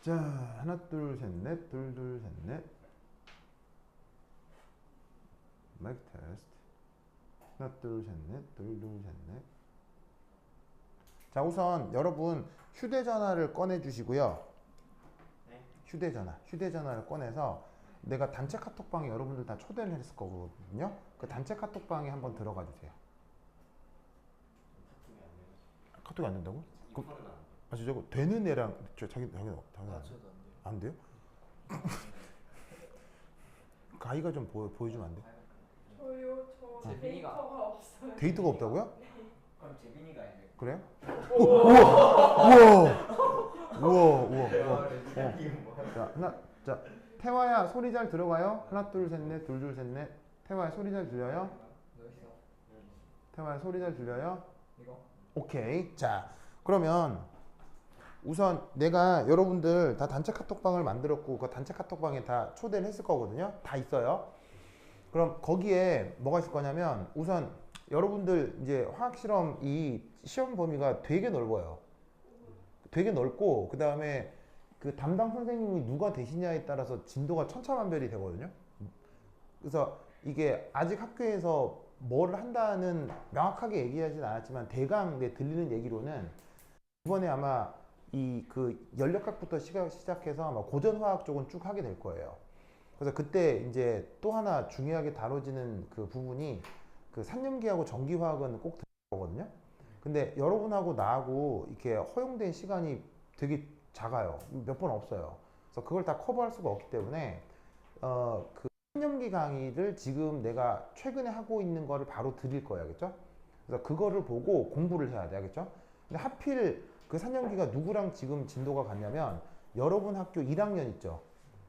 자, 하나, 둘, 셋, 넷, 둘, 둘, 셋, 넷. 마이크 테스트. 하나, 둘, 셋, 넷, 둘, 둘, 셋, 넷. 자, 우선 여러분 휴대전화를 꺼내 주시고요. 네. 휴대전화를 꺼내서 내가 단체 카톡방에 여러분들 다 초대를 했을 거거든요. 그 단체 카톡방에 한번 들어가 주세요. 카톡이 안 된다고? 그럼, 아, 저거 되는 애랑 자기 안 돼요? 그 아이가 좀 보여주면 안 돼? 저요? 저 재빈이가. 데이터가 없어요. 데이터가 없다고요? 그럼 재빈이가 이제 그래요? 우와. 자, 태화야 소리 잘 들어가요? 하나 둘 셋 넷 둘 둘 셋 넷. 태화야 소리 잘 들려요? 태화야 소리 잘 들려요? 이거? 오케이. 자, 그러면 우선 내가 여러분들 다 단체 카톡방을 만들었고 그 단체 카톡방에 다 초대를 했을 거거든요. 다 있어요. 그럼 거기에 뭐가 있을 거냐면 우선 여러분들 이제 화학 실험 이 시험 범위가 되게 넓어요. 되게 넓고 그 다음에 그 담당 선생님이 누가 되시냐에 따라서 진도가 천차만별이 되거든요. 그래서 이게 아직 학교에서 뭘 한다는 명확하게 얘기하진 않았지만 대강 내 들리는 얘기로는 이번에 아마 이 그 연력학부터 시작해서 아마 고전화학 쪽은 쭉 하게 될 거예요. 그래서 그때 이제 또 하나 중요하게 다뤄지는 그 부분이 그 산염기하고 전기화학은 꼭 들을 거거든요. 근데 여러분하고 나하고 이렇게 허용된 시간이 되게 작아요. 몇 번 없어요. 그래서 그걸 다 커버할 수가 없기 때문에 그 산염기 강의를 지금 내가 최근에 하고 있는 거를 바로 드릴 거예요. 알겠죠? 그래서 그거를 보고 공부를 해야 돼. 알겠죠? 근데 하필 그 산염기가 누구랑 지금 진도가 같냐면 여러분 학교 1학년 있죠?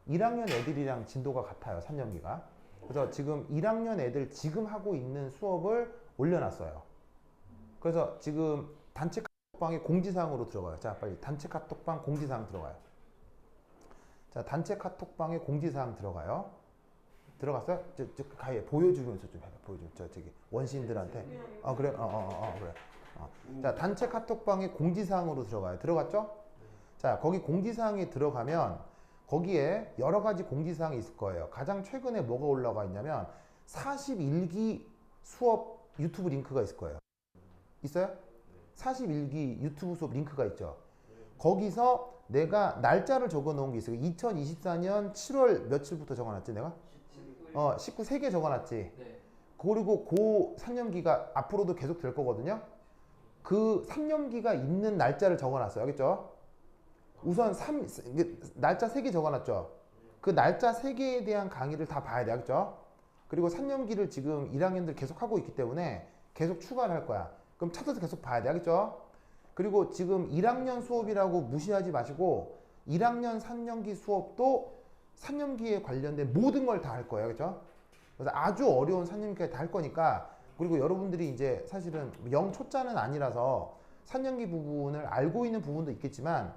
1학년 애들이랑 진도가 같아요. 산염기가. 그래서 지금 1학년 애들 지금 하고 있는 수업을 올려놨어요. 그래서 지금 단체 카톡방에 공지사항으로 들어가요. 자, 빨리 단체 카톡방 공지사항 들어가요. 자, 단체 카톡방에 공지사항 들어가요. 들어갔어요? 가해 보여주면서 좀 해봐. 저기 원시인들한테. 그래. 그래. 자, 단체 카톡방에 공지사항으로 들어가요. 들어갔죠? 자, 거기 공지사항에 들어가면 거기에 여러 가지 공지사항이 있을 거예요. 가장 최근에 뭐가 올라가 있냐면 41기 수업 유튜브 링크가 있을 거예요. 있어요? 41기 유튜브 수업 링크가 있죠. 거기서 내가 날짜를 적어 놓은 게 있어요. 2024년 7월 며칠부터 적어 놨지 내가? 19 3개 적어 놨지. 네. 그리고 그 3년기가 앞으로도 계속 될 거거든요. 그 3년기가 있는 날짜를 적어 놨어요. 알겠죠? 우선 날짜 3개 적어 놨죠. 그 날짜 3개에 대한 강의를 다 봐야 돼. 알겠죠? 그리고 3년기를 지금 1학년들 계속 하고 있기 때문에 계속 추가를 할 거야. 그럼 찾아서 계속 봐야 돼. 알겠죠? 그리고 지금 1학년 수업이라고 무시하지 마시고 1학년 3년기 수업도 3년기에 관련된 모든 걸 다 할 거예요. 그렇죠? 그래서 아주 어려운 3년기까지 다 할 거니까 그리고 여러분들이 이제 사실은 영초짜는 아니라서 3년기 부분을 알고 있는 부분도 있겠지만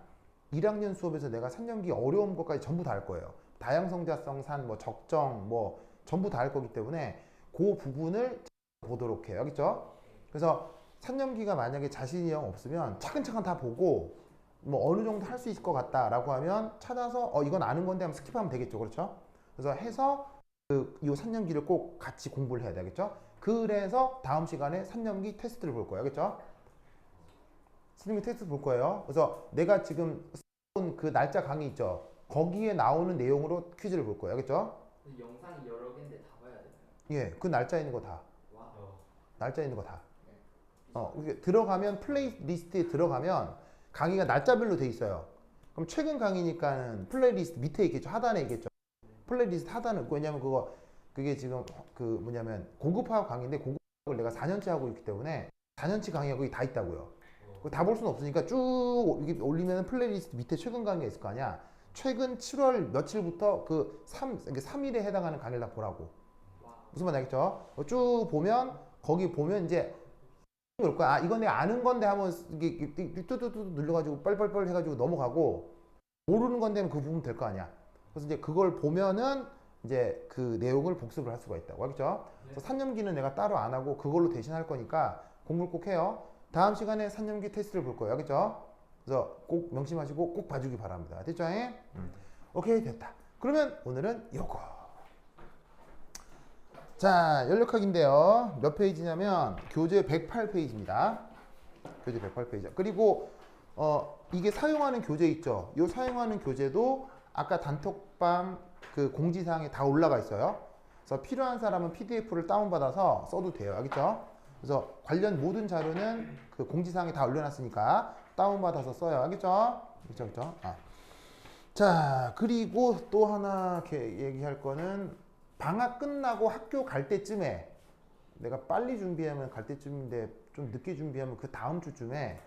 1학년 수업에서 내가 3년기 어려운 것까지 전부 다 할 거예요. 다양성자성 산, 뭐 적정, 뭐 전부 다 할 거기 때문에 그 부분을 보도록 해요. 알겠죠? 그래서 3년기가 만약에 자신이 영 없으면 차근차근 다 보고 뭐 어느 정도 할 수 있을 것 같다라고 하면 찾아서 이건 아는 건데 하면 스킵하면 되겠죠. 그렇죠? 그래서 해서 이 3년기를 꼭 같이 공부를 해야 되겠죠? 그래서 다음 시간에 3년기 테스트를 볼 거예요. 알겠죠? 3년기 테스트 볼 거예요. 그래서 내가 지금 쏜 그 날짜 강의 있죠? 거기에 나오는 내용으로 퀴즈를 볼 거예요. 알겠죠? 영상이 여러 개인데 다 봐야 되나요? 예, 그 날짜 있는 거 다. 와. 날짜 있는 거 다. 네. 이렇게 들어가면 플레이리스트에 들어가면 강의가 날짜별로 돼 있어요. 그럼 최근 강의니까는 플레이리스트 밑에 있겠죠. 하단에 있겠죠. 플레이리스트 하단은 왜냐면 그게 지금 그 뭐냐면 고급화학 강의인데 고급화학을 내가 4년째 하고 있기 때문에 4년치 강의가 거기 다 있다고요. 다 볼 수는 없으니까 쭉 이렇게 올리면 플레이리스트 밑에 최근 강의가 있을 거 아니야. 최근 7월 며칠부터 그 3일에 해당하는 강의를 다 보라고. 무슨 말 알겠죠? 쭉 보면 거기 보면 이제 올 거야. 이건 내가 아는 건데 하면 이게 뚜뚜뚜 눌러가지고 뻘뻘뻘 해가지고 넘어가고 모르는 건데 그 부분 될 거 아니야. 그래서 이제 그걸 보면은 이제 그 내용을 복습을 할 수가 있다고. 알겠죠? 그래서 3년기는 내가 따로 안 하고 그걸로 대신할 거니까 공부를 꼭 해요. 다음 시간에 산염기 테스트를 볼 거예요. 알겠죠? 그래서 꼭 명심하시고 꼭 봐주기 바랍니다. 됐죠? 오케이, 됐다. 그러면 오늘은 요거. 자, 연력학인데요. 몇 페이지냐면 교재 108페이지입니다. 교재 108페이지. 그리고 이게 사용하는 교재 있죠. 이 사용하는 교재도 아까 단톡방 그 공지사항에 다 올라가 있어요. 그래서 필요한 사람은 PDF를 다운받아서 써도 돼요. 알겠죠? 그래서 관련 모든 자료는 그 공지사항에 다 올려놨으니까 다운받아서 써요. 알겠죠? 그렇죠? 자, 그리고 또 하나 이렇게 얘기할 거는 방학 끝나고 학교 갈 때쯤에 내가 빨리 준비하면 갈 때쯤인데 좀 늦게 준비하면 그 다음 주쯤에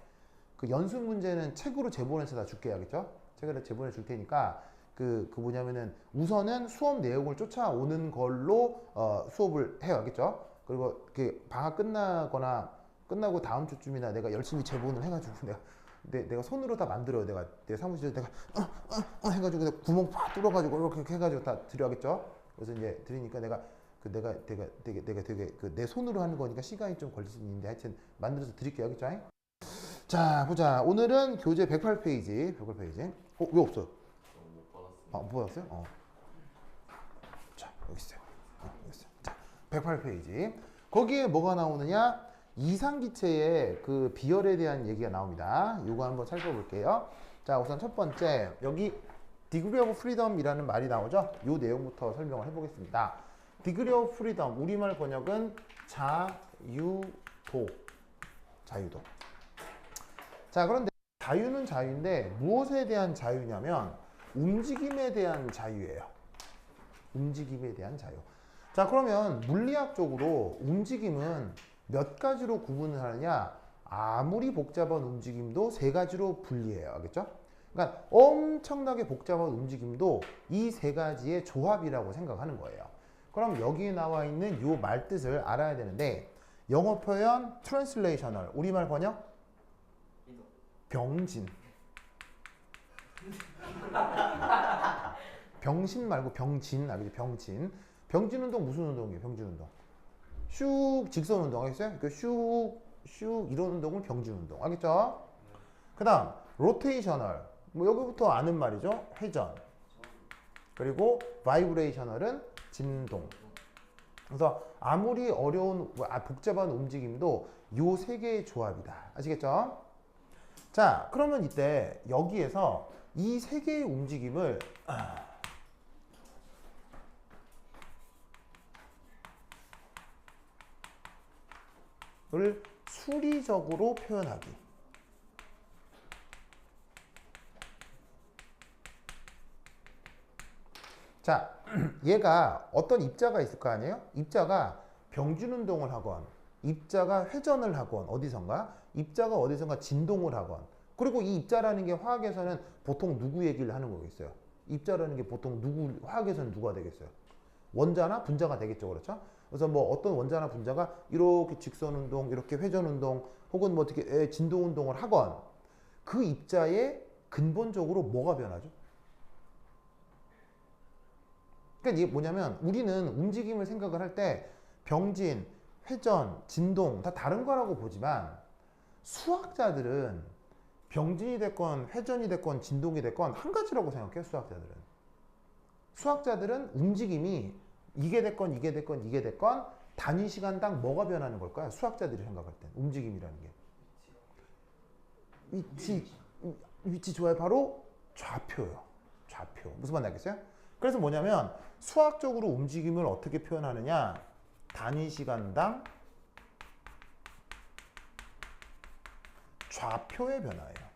그 연습 문제는 책으로 제본해서 다 줄게요. 알겠죠? 책으로 제본해 줄 테니까 그 뭐냐면은 우선은 수업 내용을 쫓아오는 걸로 수업을 해요. 알겠죠? 그리고 그 방학 끝나거나 끝나고 다음 주쯤이나 내가 열심히 제본을 해가지고 내가 손으로 다 만들어요. 내가 내 사무실에 내가 해가지고 내가 구멍 팍 뚫어가지고 이렇게 해가지고 다 드려야겠죠? 그래서 이제 드리니까 내가 되게 그 내 손으로 하는 거니까 시간이 좀 걸릴 수 있는데 하여튼 만들어서 드릴게요. 알겠죠? 자, 보자. 오늘은 교재 108페이지. 108페이지. 왜 없어요? 못 받았어요? 자, 여기 있어요. 여기 있어요. 자, 108페이지. 거기에 뭐가 나오느냐? 이상기체의 그 비열에 대한 얘기가 나옵니다. 이거 한번 살펴볼게요. 자, 우선 첫 번째 여기 degree of freedom이라는 말이 나오죠. 이 내용부터 설명을 해보겠습니다. degree of freedom 우리말 번역은 자유도. 자, 그런데 자유는 자유인데 무엇에 대한 자유냐면 움직임에 대한 자유예요. 움직임에 대한 자유. 자, 그러면 물리학적으로 움직임은 몇 가지로 구분을 하느냐? 아무리 복잡한 움직임도 세 가지로 분리해요. 알겠죠? 그러니까 엄청나게 복잡한 움직임도 이 세 가지의 조합이라고 생각하는 거예요. 그럼 여기 나와 있는 요 말 뜻을 알아야 되는데 영어 표현 트랜슬레이셔널 우리말 번역 병진. 병신 말고 병진. 알겠죠? 병진. 병진 운동 무슨 운동이에요? 병진 운동. 슉 직선 운동 알겠어요? 그 슉 이런 운동을 병진 운동. 알겠죠? 그다음 로테이셔널. 뭐 여기부터 아는 말이죠. 회전. 그리고 바이브레이셔널은 진동. 그래서 아무리 어려운 복잡한 움직임도 요 세 개의 조합이다. 아시겠죠? 자, 그러면 이때 여기에서 이 세 개의 움직임을 을 수리적으로 표현하기. 자, 얘가 어떤 입자가 있을 거 아니에요? 입자가 병진 운동을 하건 입자가 회전을 하건 어디선가 입자가 어디선가 진동을 하건 그리고 이 입자라는 게 화학에서는 보통 누구 얘기를 하는 거겠어요? 입자라는 게 보통 화학에서는 누가 되겠어요? 원자나 분자가 되겠죠. 그렇죠? 그래서 뭐 어떤 원자나 분자가 이렇게 직선 운동, 이렇게 회전 운동 혹은 뭐 어떻게 진동 운동을 하건 그 입자에 근본적으로 뭐가 변하죠? 그러니까 이게 뭐냐면 우리는 움직임을 생각을 할 때 병진, 회전, 진동 다 다른 거라고 보지만 수학자들은 병진이 됐건 회전이 됐건 진동이 됐건 한 가지라고 생각해요. 수학자들은 움직임이 이게 됐건 단위 시간당 뭐가 변하는 걸까요? 수학자들이 생각할 때 움직임이라는 게 위치 좋아요. 바로 좌표요. 좌표. 무슨 말인지 알겠어요? 그래서 뭐냐면 수학적으로 움직임을 어떻게 표현하느냐? 단위 시간당 좌표의 변화예요.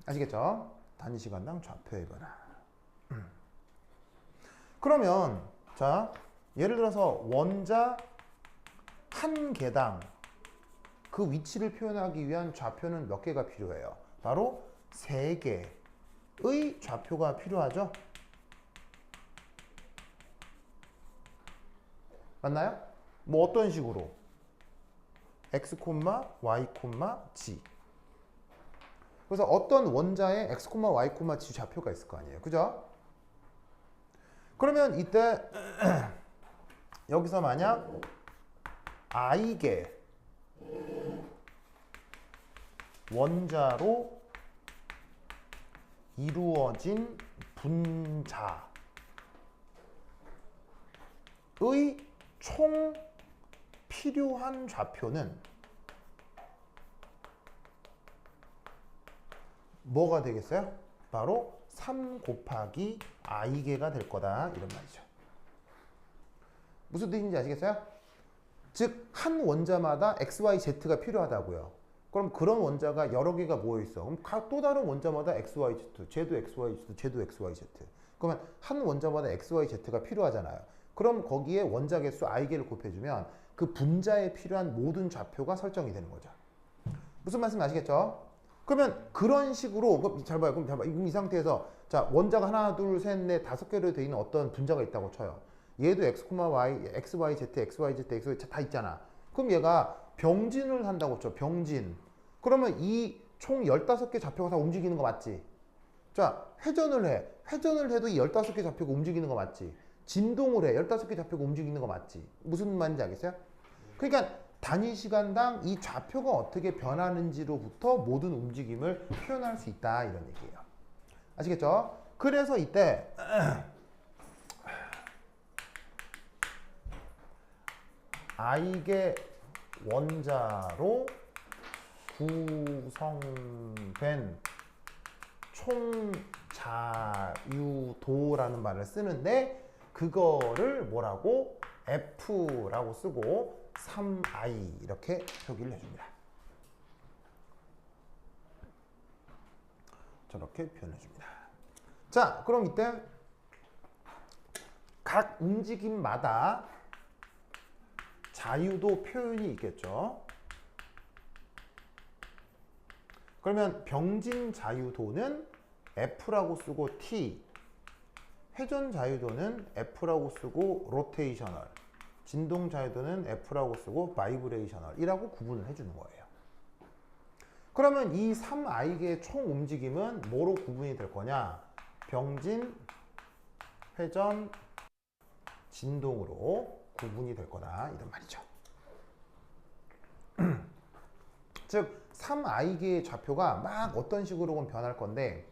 아시겠죠? 단위 시간당 좌표의 변화. 그러면 자, 예를 들어서 원자 한 개당 그 위치를 표현하기 위한 좌표는 몇 개가 필요해요? 바로 3개의 좌표가 필요하죠? 맞나요? 뭐 어떤 식으로? x, y, g. 그래서 어떤 원자에 x, y, g 좌표가 있을 거 아니에요. 그죠? 그러면 이때 여기서 만약 i개 원자로 이루어진 분자의 총 필요한 좌표는 뭐가 되겠어요? 바로 3 곱하기 i개가 될 거다 이런 말이죠. 무슨 뜻인지 아시겠어요? 즉 한 원자마다 XYZ가 필요하다고요. 그럼 그런 원자가 여러 개가 모여 있어. 그럼 또 다른 원자마다 XYZ, 쟤도 XYZ, 쟤도 XYZ. 그러면 한 원자마다 XYZ가 필요하잖아요. 그럼 거기에 원자 개수 i개를 곱해주면 그 분자에 필요한 모든 좌표가 설정이 되는 거죠. 무슨 말씀 아시겠죠? 그러면 그런 식으로 잘 봐요. 그럼 잘 봐. 이 상태에서 자 원자가 하나, 둘, 셋, 넷, 5개로 되어 있는 어떤 분자가 있다고 쳐요. 얘도 x, y, xyz, xyz, xyz 다 있잖아. 그럼 얘가 병진을 한다고 쳐. 병진. 그러면 이 총 15개 좌표가 다 움직이는 거 맞지? 자, 회전을 해. 회전을 해도 이 15개 좌표가 움직이는 거 맞지? 진동을 해. 15개 좌표가 움직이는 거 맞지? 무슨 말인지 알겠어요? 그러니까 단위 시간당 이 좌표가 어떻게 변하는지로부터 모든 움직임을 표현할 수 있다 이런 얘기예요. 아시겠죠? 그래서 이때 i개 원자로 구성된 총자유도라는 말을 쓰는데 그거를 뭐라고? F라고 쓰고 3i 이렇게 표기를 해줍니다. 저렇게 표현해줍니다. 자, 그럼 이때 각 움직임마다 자유도 표현이 있겠죠. 그러면 병진 자유도는 F라고 쓰고 T, 회전 자유도는 F라고 쓰고 로테이셔널, 진동 자유도는 F라고 쓰고 바이브레이셔널이라고 구분을 해주는 거예요. 그러면 이 3i개의 총 움직임은 뭐로 구분이 될 거냐? 병진, 회전, 진동으로 구분이 될 거다 이런 말이죠. 즉 3i개의 좌표가 막 어떤 식으로건 변할 건데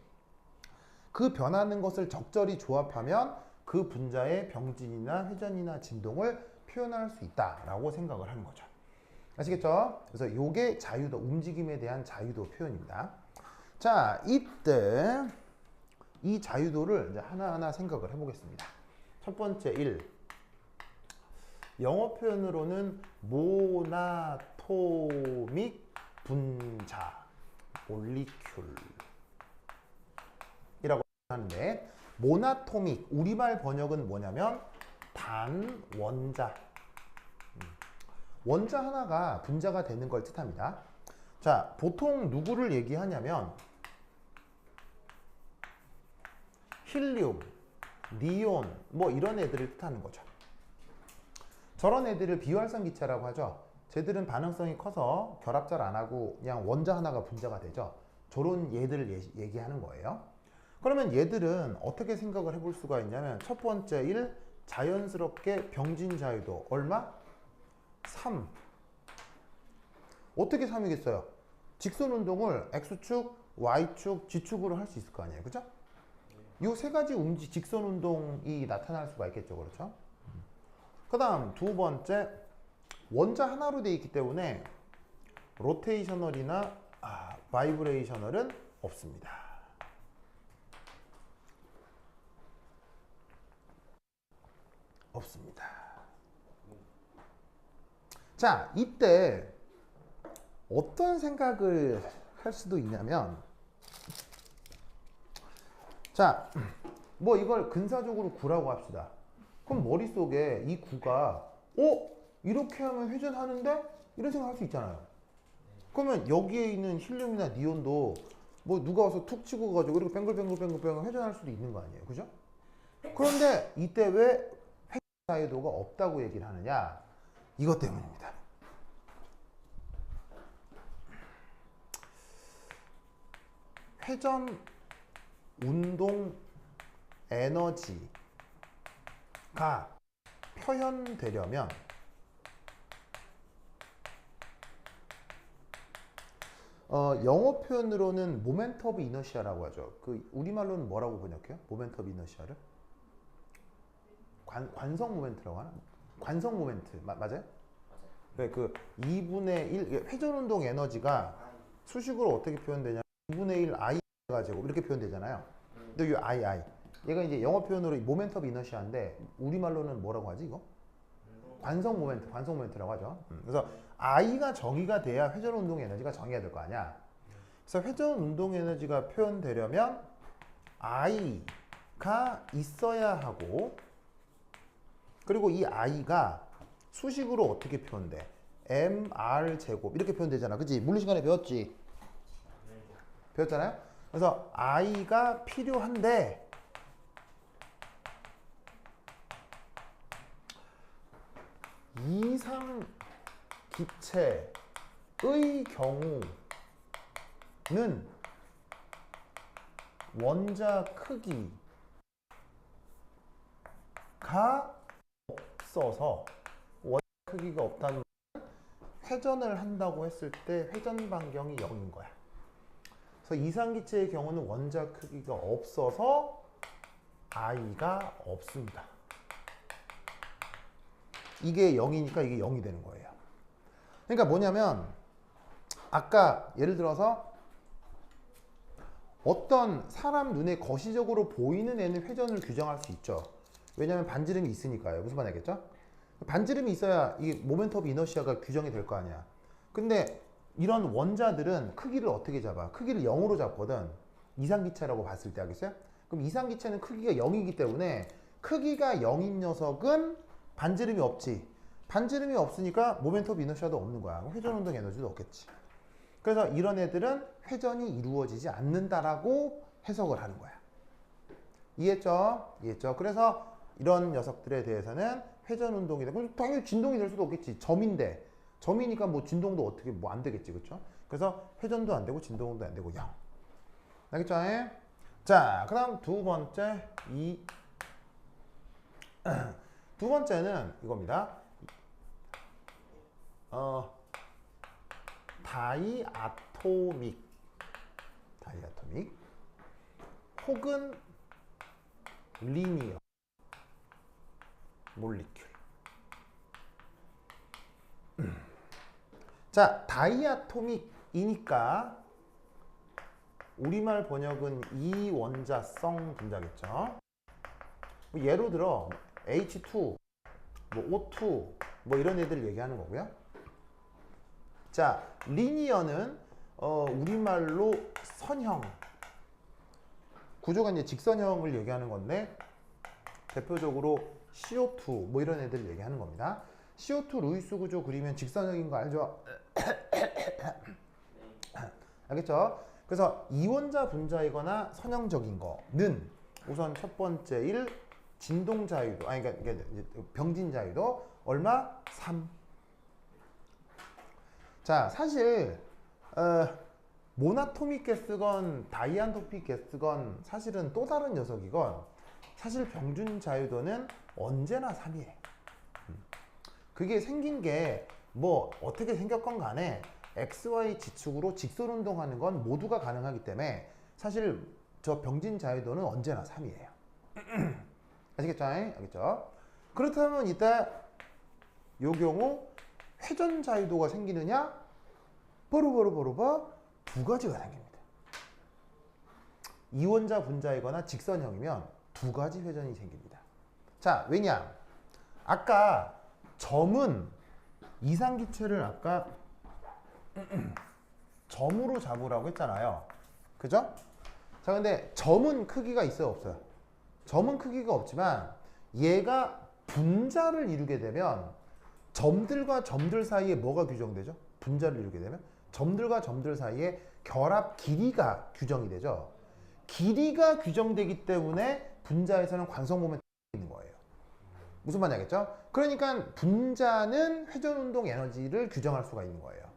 그 변하는 것을 적절히 조합하면 그 분자의 병진이나 회전이나 진동을 표현할 수 있다라고 생각을 하는 거죠. 아시겠죠? 그래서 요게 자유도, 움직임에 대한 자유도 표현입니다. 자, 이때 이 자유도를 이제 하나하나 생각을 해보겠습니다. 첫 번째 1. 영어 표현으로는 모나토믹 분자, 몰리큘이라고 하는데 모나토믹, 우리말 번역은 뭐냐면 단원자. 원자 하나가 분자가 되는 걸 뜻합니다. 자, 보통 누구를 얘기하냐면 힐륨, 니온 뭐 이런 애들을 뜻하는 거죠. 저런 애들을 비활성 기체라고 하죠. 쟤들은 반응성이 커서 결합 잘 안 하고 그냥 원자 하나가 분자가 되죠. 저런 얘들을 얘기하는 거예요. 그러면 얘들은 어떻게 생각을 해볼 수가 있냐면 첫 번째 1, 자연스럽게 병진 자유도 얼마? 3. 어떻게 3이겠어요? 직선 운동을 X축, Y축, G축으로 할 수 있을 거 아니에요. 그죠? 이 세 가지 직선 운동이 나타날 수가 있겠죠. 그렇죠? 그 다음 두 번째, 원자 하나로 되어 있기 때문에 로테이셔널이나 바이브레이셔널은 없습니다. 없습니다. 자, 이때 어떤 생각을 할 수도 있냐면 자, 뭐 이걸 근사적으로 구라고 합시다. 그럼 머릿속에 이 구가 이렇게 하면 회전하는데? 이런 생각 할 수 있잖아요. 그러면 여기에 있는 힐륨이나 니온도 뭐 누가 와서 툭 치고 가지고 이렇게 뱅글뱅글 회전할 수도 있는 거 아니에요. 그죠? 그런데 이때 왜 회전 자유도가 없다고 얘기를 하느냐? 이것 때문입니다. 회전 운동 에너지가 표현되려면 영어 표현으로는 모멘트 오브 이너시아라고 하죠. 그 우리말로는 뭐라고 번역해요? 모멘트 오브 이너시아를? 관성 모멘트라고 하나? 관성 모멘트 맞아요? 네, 그 2분의 1 회전 운동 에너지가 수식으로 어떻게 표현되냐? 2분의 1 i가 제곱 이렇게 표현되잖아요. 근데 이 i 얘가 이제 영어 표현으로 모멘트 오브 이너시아인데 우리말로는 뭐라고 하지 이거? 관성 모멘트라고 하죠. 그래서 i가 정의가 돼야 회전 운동 에너지가 정의가 될 거 아니야. 그래서 회전 운동 에너지가 표현되려면 i가 있어야 하고, 그리고 이 i가 수식으로 어떻게 표현돼? mr 제곱 이렇게 표현되잖아. 그치? 물리 시간에 배웠지? 배웠잖아요? 그래서 i가 필요한데 이상 기체의 경우는 원자 크기가 없어서, 원자 크기가 없다는 건 회전을 한다고 했을 때 회전 반경이 0인 거야. 그래서 이상 기체의 경우는 원자 크기가 없어서 i가 없습니다. 이게 0이니까 이게 0이 되는 거예요. 그러니까 뭐냐면 아까 예를 들어서 어떤 사람 눈에 거시적으로 보이는 애는 회전을 규정할 수 있죠. 왜냐하면 반지름이 있으니까요. 무슨 말 알겠죠? 반지름이 있어야 이 모멘트 오브 이너시아가 규정이 될 거 아니야. 근데 이런 원자들은 크기를 어떻게 잡아? 크기를 0으로 잡거든. 이상기체라고 봤을 때 알겠어요? 그럼 이상기체는 크기가 0이기 때문에 크기가 0인 녀석은 반지름이 없지. 반지름이 없으니까 모멘트 오브 이너시아도 없는 거야. 회전 운동 에너지도 없겠지. 그래서 이런 애들은 회전이 이루어지지 않는다라고 해석을 하는 거야. 이해했죠? 이해했죠? 그래서 이런 녀석들에 대해서는 회전 운동이 되고, 당연히 진동이 될 수도 없겠지. 점이니까 뭐 진동도 어떻게 뭐 안 되겠지. 그렇죠? 그래서 회전도 안 되고 진동도 안 되고 0. 알겠죠? 자, 그다음 두 번째는 이겁니다. 다이아토믹 혹은 리니어 몰리큘. 자, 다이아토믹이니까 우리말 번역은 이원자성 분자겠죠. 뭐 예로 들어 H2, 뭐 O2, 뭐 이런 애들 얘기하는 거고요. 자, 리니어는 우리말로 선형, 구조가 이제 직선형을 얘기하는 건데 대표적으로 CO2 뭐 이런 애들 얘기하는 겁니다. CO2 루이스 구조 그리면 직선형인 거 알죠? 알겠죠? 그래서 이원자 분자이거나 선형적인 거는 우선 첫 번째 1 진동 자유도, 그러니까 병진 자유도 얼마? 3. 자, 사실 모나토믹 가스건 다이아토믹 가스건 사실은 또 다른 녀석이건 사실 병준 자유도는 언제나 3이에요. 그게 생긴 게 뭐 어떻게 생겼건 간에 XY 지축으로 직선 운동하는 건 모두가 가능하기 때문에 사실 저 병진 자유도는 언제나 3이에요. 아시겠죠? 알겠죠? 그렇다면 이때 요 경우 회전 자유도가 생기느냐? 두 가지가 생깁니다. 이원자 분자이거나 직선형이면 두 가지 회전이 생깁니다. 자, 왜냐? 아까 점은 이상기체를 아까 점으로 잡으라고 했잖아요. 그죠? 자, 근데 점은 크기가 있어요, 없어요? 점은 크기가 없지만 얘가 분자를 이루게 되면 점들과 점들 사이에 뭐가 규정되죠? 분자를 이루게 되면 점들과 점들 사이에 결합 길이가 규정이 되죠. 길이가 규정되기 때문에 분자에서는 관성 모멘트가 있는 거예요. 무슨 말인지 알겠죠? 그러니까 분자는 회전 운동 에너지를 규정할 수가 있는 거예요.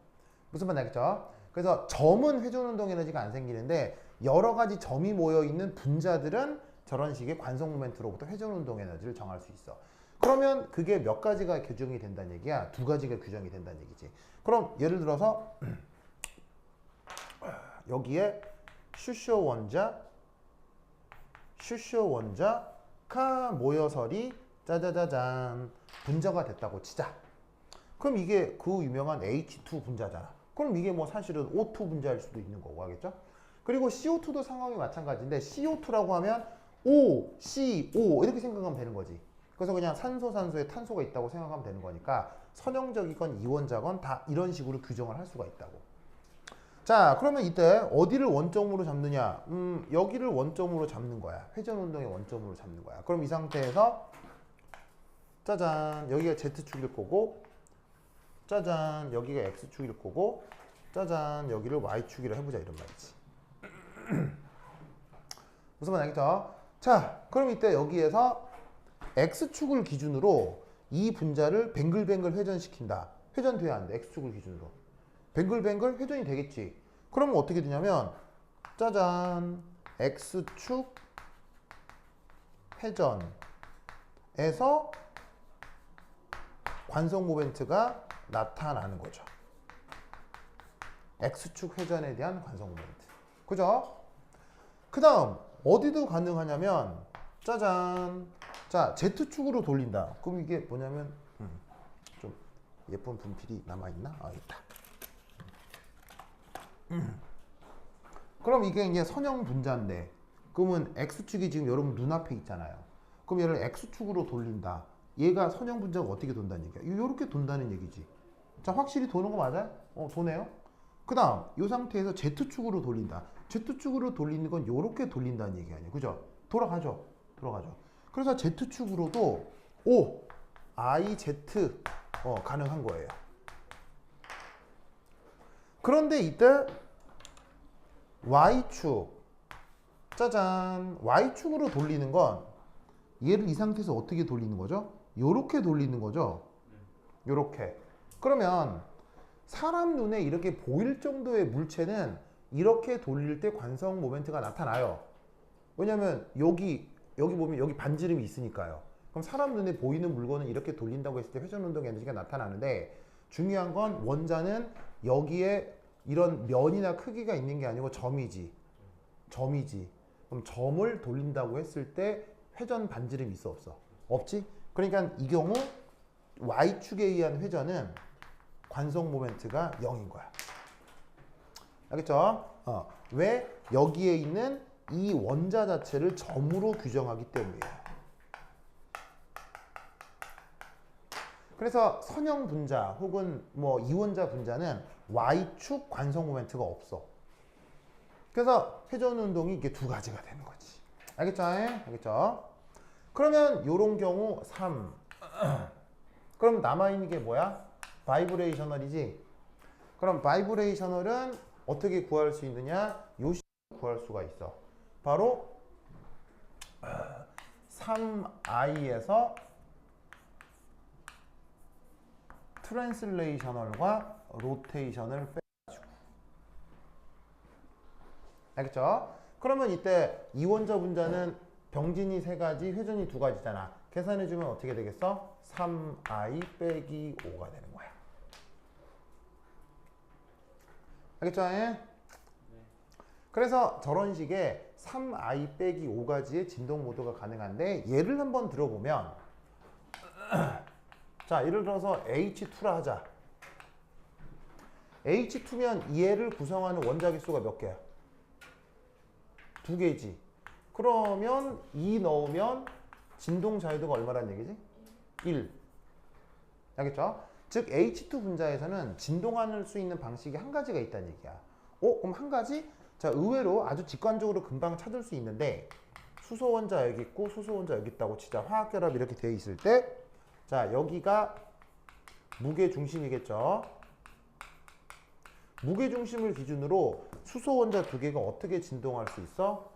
무슨 말인지 알겠죠? 그래서 점은 회전 운동 에너지가 안 생기는데 여러 가지 점이 모여 있는 분자들은 저런 식의 관성 모멘트로부터 회전 운동 에너지를 정할 수 있어. 그러면 그게 몇 가지가 규정이 된다는 얘기야? 두 가지가 규정이 된다는 얘기지. 그럼 예를 들어서 여기에 슈쇼 원자가 모여서리 짜자자잔 분자가 됐다고 치자. 그럼 이게 그 유명한 H2 분자잖아. 그럼 이게 뭐 사실은 O2 분자일 수도 있는 거고 하겠죠? 그리고 CO2도 상황이 마찬가지인데 CO2라고 하면 O, C, O 이렇게 생각하면 되는 거지. 그래서 그냥 산소에 탄소가 있다고 생각하면 되는 거니까 선형적이건 이원자건 다 이런 식으로 규정을 할 수가 있다고. 자, 그러면 이때 어디를 원점으로 잡느냐? 여기를 원점으로 잡는 거야. 회전 운동의 원점으로 잡는 거야. 그럼 이 상태에서 짜잔, 여기가 Z축일 거고, 짜잔, 여기가 X축일 거고, 짜잔, 여기를 Y축이라 해보자 이런 말이지. 무슨 말 알겠죠? 자, 그럼 이때 여기에서 X축을 기준으로 이 분자를 뱅글뱅글 회전시킨다. 회전돼야 안 돼. X축을 기준으로. 뱅글뱅글 회전이 되겠지. 그러면 어떻게 되냐면 짜잔, X축 회전에서 관성 모멘트가 나타나는 거죠. X축 회전에 대한 관성 모멘트. 그죠? 그 다음 어디도 가능하냐면 짜잔, 자 Z축으로 돌린다. 그럼 이게 뭐냐면 좀 예쁜 분필이 남아있나? 아, 있다. 그럼 이게 이제 선형 분자인데 그러면 X축이 지금 여러분 눈앞에 있잖아요. 그럼 얘를 X축으로 돌린다. 얘가 선형 분자가 어떻게 돈다는 얘기야? 이렇게 돈다는 얘기지. 자, 확실히 도는 거 맞아요? 도네요. 그 다음 이 상태에서 Z축으로 돌린다. Z축으로 돌리는 건 이렇게 돌린다는 얘기 아니에요. 그죠? 돌아가죠. 그래서 Z축으로도 O, I, Z 가능한 거예요. 그런데 이때 Y축, 짜잔, Y축으로 돌리는 건 얘를 이 상태에서 어떻게 돌리는 거죠? 요렇게 돌리는 거죠. 요렇게. 그러면 사람 눈에 이렇게 보일 정도의 물체는 이렇게 돌릴 때 관성 모멘트가 나타나요. 왜냐면 여기 보면 여기 반지름이 있으니까요. 그럼 사람 눈에 보이는 물건은 이렇게 돌린다고 했을 때 회전 운동 에너지가 나타나는데 중요한 건 원자는 여기에 이런 면이나 크기가 있는 게 아니고 점이지. 그럼 점을 돌린다고 했을 때 회전 반지름이 있어 없어? 없지? 그러니까 이 경우 Y축에 의한 회전은 관성 모멘트가 0인 거야. 알겠죠? 왜? 여기에 있는 이 원자 자체를 점으로 규정하기 때문이에요. 그래서 선형 분자 혹은 뭐 이원자 분자는 Y축 관성 모멘트가 없어. 그래서 회전 운동이 이게 두 가지가 되는 거지. 알겠죠? 알겠죠? 그러면 요런 경우 3. 그럼 남아있는 게 뭐야? 바이브레이셔널이지? 그럼 바이브레이셔널은 어떻게 구할 수 있느냐? 요 식으로 구할 수가 있어. 바로 3i에서 트랜슬레이셔널과 로테이션을 빼가지고. 알겠죠? 그러면 이때 이원자 분자는 병진이 3가지, 회전이 2가지잖아. 계산해주면 어떻게 되겠어? 3i 빼기 5가 되는 거야. 알겠죠? 그래서 저런 식의 3i 빼기 5가지의 진동 모드가 가능한데 예를 한번 들어보면 자, 예를 들어서 H2라 하자. H2면 얘를 구성하는 원자기 수가 몇 개야? 2개지. 그러면 2 넣으면 진동 자유도가 얼마란 얘기지? 1. 알겠죠? 즉 H2 분자에서는 진동할 수 있는 방식이 한 가지가 있다는 얘기야. 그럼 한 가지? 자, 의외로 아주 직관적으로 금방 찾을 수 있는데 수소 원자 여기 있고 수소 원자 여기 있다고 치자. 화학 결합 이렇게 돼 있을 때 자, 여기가 무게 중심이겠죠. 무게 중심을 기준으로 수소 원자 2개가 어떻게 진동할 수 있어?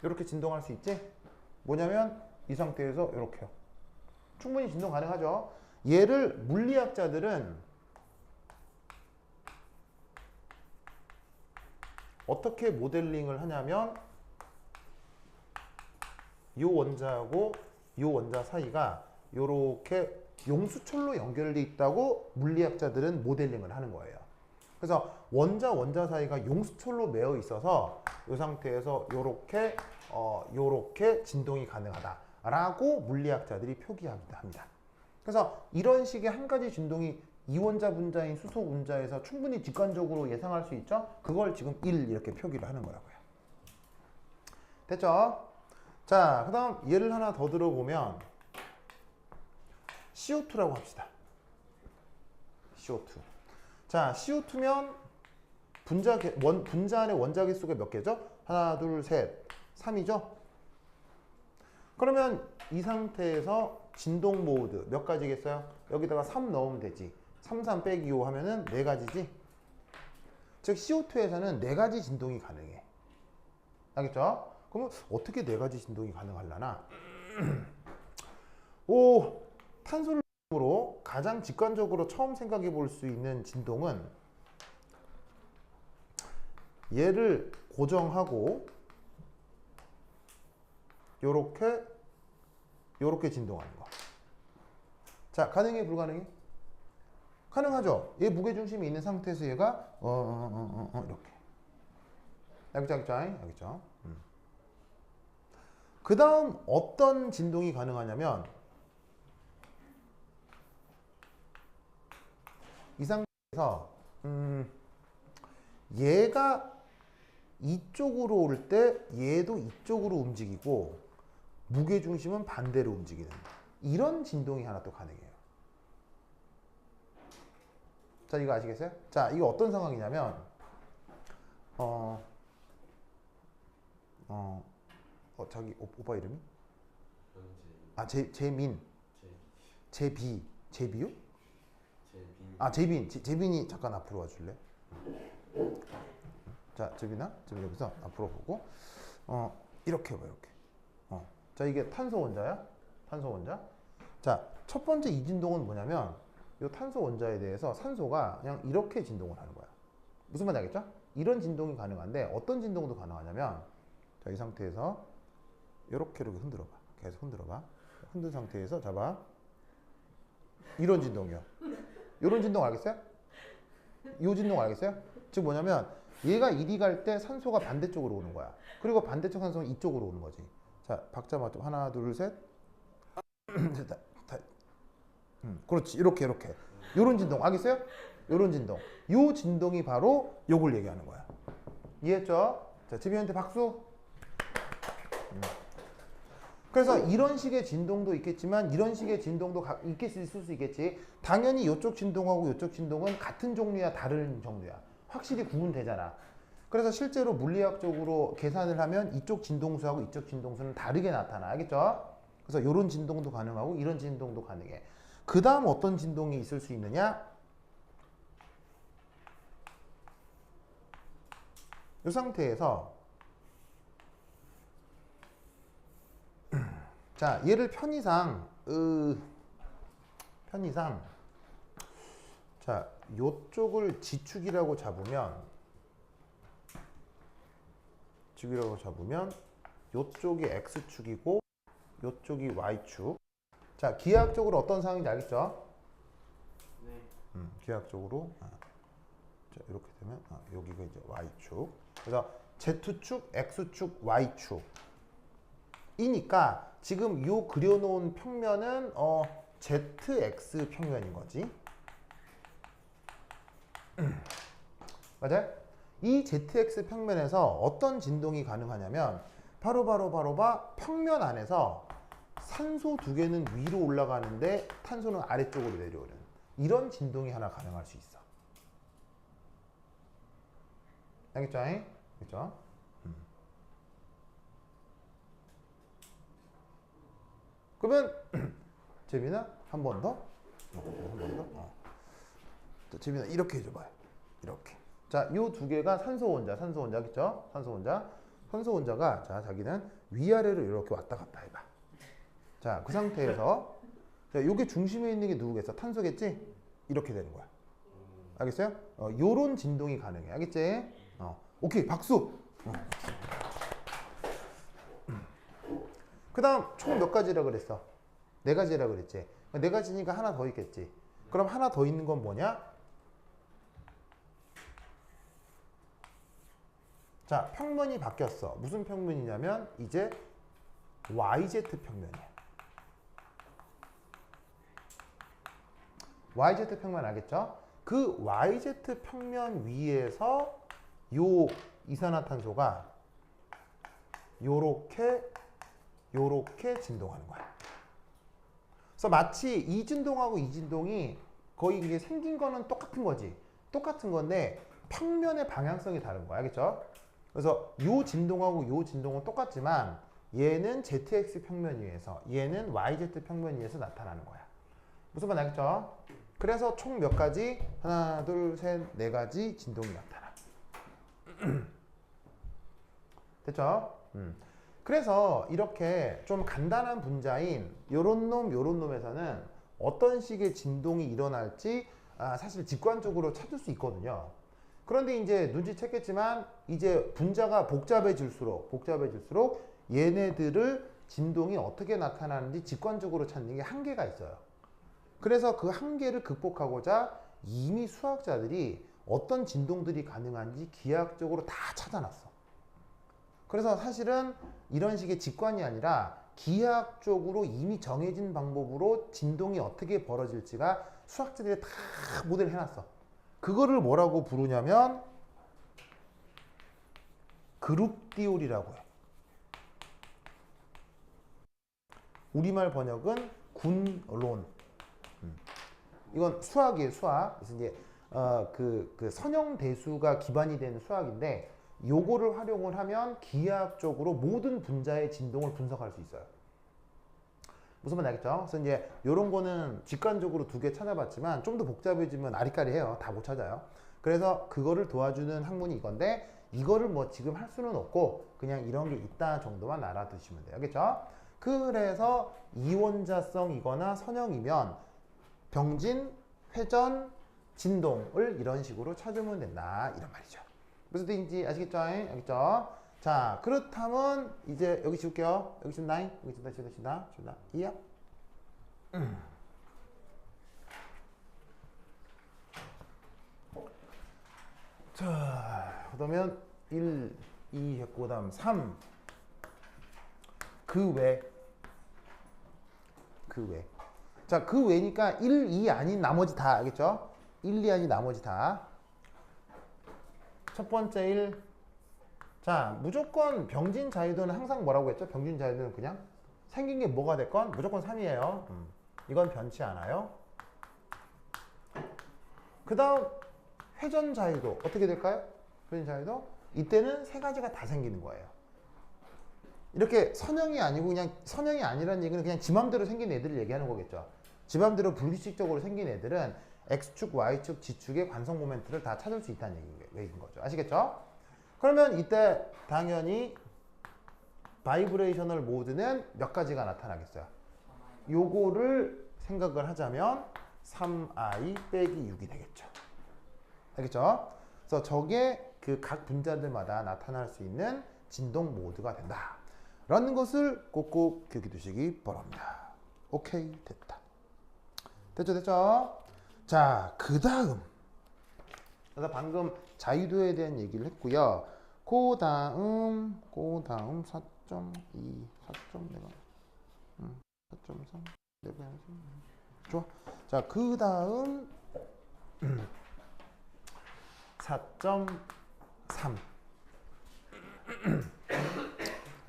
요렇게 진동할 수 있지? 뭐냐면 이 상태에서 요렇게요. 충분히 진동 가능하죠. 얘를 물리학자들은 어떻게 모델링을 하냐면 요 원자하고 요 원자 사이가 요렇게 용수철로 연결돼 있다고 물리학자들은 모델링을 하는 거예요. 그래서 원자 사이가 용수철로 매어 있어서 이 상태에서 요렇게 진동이 가능하다라고 물리학자들이 표기합니다. 그래서 이런 식의 한 가지 진동이 이원자 분자인 수소 분자에서 충분히 직관적으로 예상할 수 있죠? 그걸 지금 1 이렇게 표기를 하는 거라고요. 됐죠? 자, 그 다음 예를 하나 더 들어보면 CO2라고 합시다. CO2. 자, CO2면 분자 안에 원자 개수가 몇 개죠? 하나, 둘, 셋, 3이죠? 그러면 이 상태에서 진동 모드 몇 가지겠어요? 여기다가 3 넣으면 되지. 3, 3 빼기 5 하면은 4가지지? 즉 CO2에서는 4가지 진동이 가능해. 알겠죠? 그러면 어떻게 4가지 진동이 가능하려나? 탄소를 가장 직관적으로 처음 생각해 볼 수 있는 진동은 얘를 고정하고 요렇게 진동하는 거. 자, 가능해 불가능해? 가능하죠. 얘 무게중심이 있는 상태에서 얘가 이렇게. 알겠죠? 그 다음 어떤 진동이 가능하냐면 이 상태에서 얘가 이쪽으로 올 때 얘도 이쪽으로 움직이고 무게중심은 반대로 움직이는 이런 진동이 하나 또 가능해요. 자, 이거 아시겠어요? 자, 이거 어떤 상황이냐면 자기 오빠 이름이? 재민. 제비요? 제빈이 잠깐 앞으로 와줄래? 자, 제빈아, 여기서 앞으로 보고 이렇게 봐, 이렇게. 자, 이게 탄소 원자야? 탄소 원자. 자, 첫 번째 이 진동은 뭐냐면 이 탄소 원자에 대해서 산소가 그냥 이렇게 진동을 하는 거야. 무슨 말인지 알겠죠? 이런 진동이 가능한데 어떤 진동도 가능하냐면 자, 이 상태에서 이렇게 흔들어봐. 계속 흔들어봐. 흔든 상태에서 잡아. 이런 진동이요. 이런 진동 알겠어요? 이 진동 알겠어요? 즉 뭐냐면 얘가 이리 갈 때 산소가 반대쪽으로 오는 거야. 그리고 반대쪽 산소는 이쪽으로 오는 거지. 자, 박자 맞춰. 하나, 둘, 셋. 그렇지. 이렇게. 요런 진동 알겠어요? 요런 진동. 요 진동이 바로 요걸 얘기하는 거야. 이해했죠? 자, 지민한테 박수. 그래서 이런 식의 진동도 있겠지만 이런 식의 진동도 있을 수 있겠지. 당연히 이쪽 진동하고 이쪽 진동은 같은 종류야, 다른 정도야. 확실히 구분되잖아. 그래서 실제로 물리학적으로 계산을 하면 이쪽 진동수하고 이쪽 진동수는 다르게 나타나. 알겠죠? 그래서 이런 진동도 가능하고 이런 진동도 가능해. 그 다음 어떤 진동이 있을 수 있느냐? 이 상태에서 자, 얘를 편의상 자, 요쪽을 지축이라고 잡으면 요쪽이 X축이고 요쪽이 Y축. 자, 기하학적으로 어떤 상황인지 알겠죠? 네. 기하학적으로 자, 이렇게 되면 여기가 이제 Y축. 그래서 Z축, X축, Y축 이니까 지금 요 그려놓은 평면은 ZX 평면인 거지. 맞아요? 이 ZX 평면에서 어떤 진동이 가능하냐면 바로 평면 안에서 산소 두 개는 위로 올라가는데 탄소는 아래쪽으로 내려오는 이런 진동이 하나 가능할 수 있어. 알겠죠? 그렇죠? 그러면 재민아 한 번 더. 재민아 이렇게 해줘봐요. 이렇게. 자, 이 두 개가 산소 원자, 그렇죠? 산소 원자가 자, 자기는 위아래로 이렇게 왔다 갔다 해봐. 자, 그 상태에서 자, 요게 중심에 있는 게 누구겠어? 탄소겠지? 이렇게 되는 거야. 알겠어요? 요런 진동이 가능해. 알겠지? 오케이, 박수. 그 다음 총 몇 가지라 그랬어? 네 가지라 그랬지. 네 가지니까 하나 더 있겠지. 그럼 하나 더 있는 건 뭐냐? 자, 평면이 바뀌었어. 무슨 평면이냐면 이제 YZ 평면이야. YZ 평면 알겠죠? 그 YZ 평면 위에서 요 이산화탄소가 요렇게 진동하는 거야. 그래서 마치 이 진동하고 이 진동이 거의 이게 생긴 거는 똑같은 거지. 똑같은 건데 평면의 방향성이 다른 거야. 알겠죠? 그래서 요 진동하고 요 진동은 똑같지만 얘는 ZX 평면 위에서 얘는 YZ 평면 위에서 나타나는 거야. 무슨 말 알겠죠? 그래서 총 몇 가지? 하나, 둘, 셋, 네 가지 진동이 나타나. 됐죠? 그래서 이렇게 좀 간단한 분자인 요런 놈에서는 어떤 식의 진동이 일어날지 사실 직관적으로 찾을 수 있거든요. 그런데 이제 눈치챘겠지만 이제 분자가 복잡해질수록 얘네들을 진동이 어떻게 나타나는지 직관적으로 찾는 게 한계가 있어요. 그래서 그 한계를 극복하고자 이미 수학자들이 어떤 진동들이 가능한지 기하학적으로 다 찾아놨어. 그래서 사실은 이런 식의 직관이 아니라 기하학적으로 이미 정해진 방법으로 진동이 어떻게 벌어질지가 수학자들이 다 모델을 해놨어. 그거를 뭐라고 부르냐면 그룹 디올이라고 해. 우리말 번역은 군론. 이건 수학이에요, 수학. 그래서 이제 그 선형대수가 기반이 되는 수학인데 요거를 활용을 하면 기하학적으로 모든 분자의 진동을 분석할 수 있어요. 무슨 말 알겠죠? 그래서 이제 요런 거는 직관적으로 두 개 찾아봤지만 좀 더 복잡해지면 아리까리해요. 다 못 찾아요. 그래서 그거를 도와주는 학문이 이건데 이거를 뭐 지금 할 수는 없고 그냥 이런 게 있다 정도만 알아두시면 돼요. 알겠죠? 그래서 이원자성이거나 선형이면 병진, 회전, 진동을 이런 식으로 찾으면 된다. 이런 말이죠. 무슨 뜻인지 아시겠죠? 알겠죠? 자, 그렇다면 이제 여기 지울게요. 여기 지운다. 여기 지운다. 이야. 자, 그러면 1, 2 했고 그다음 3. 그 외. 자, 그 외니까 1, 2 아닌 나머지 다 알겠죠? 1, 2 아닌 나머지 다. 첫 번째 1. 자, 무조건 병진 자유도는 항상 뭐라고 했죠? 병진 자유도는 그냥 생긴 게 뭐가 됐건 무조건 3이에요. 이건 변치 않아요. 그 다음 회전 자유도 어떻게 될까요? 회전 자유도 이때는 세 가지가 다 생기는 거예요. 이렇게 선형이 아니고 그냥 선형이 아니라는 얘기는 그냥 지 맘대로 생긴 애들을 얘기하는 거겠죠. 지 맘대로 불규칙적으로 생긴 애들은 X축, Y축, G축의 관성 모멘트를 다 찾을 수 있다는 얘기인 거죠. 아시겠죠? 그러면 이때 당연히 바이브레이셔널 모드는 몇 가지가 나타나겠어요? 요거를 생각을 하자면 3i 빼기 6이 되겠죠. 알겠죠? 그래서 저게 그 각 분자들마다 나타날 수 있는 진동 모드가 된다. 라는 것을 꼭꼭 기억해 두시기 바랍니다. 오케이, 됐다. 됐죠? 자, 그 다음. 그래서 방금 자유도에 대한 얘기를 했고요. 그 다음 4.2, 4점 내가 4.3 내가 좋아. 자, 그 다음 4.3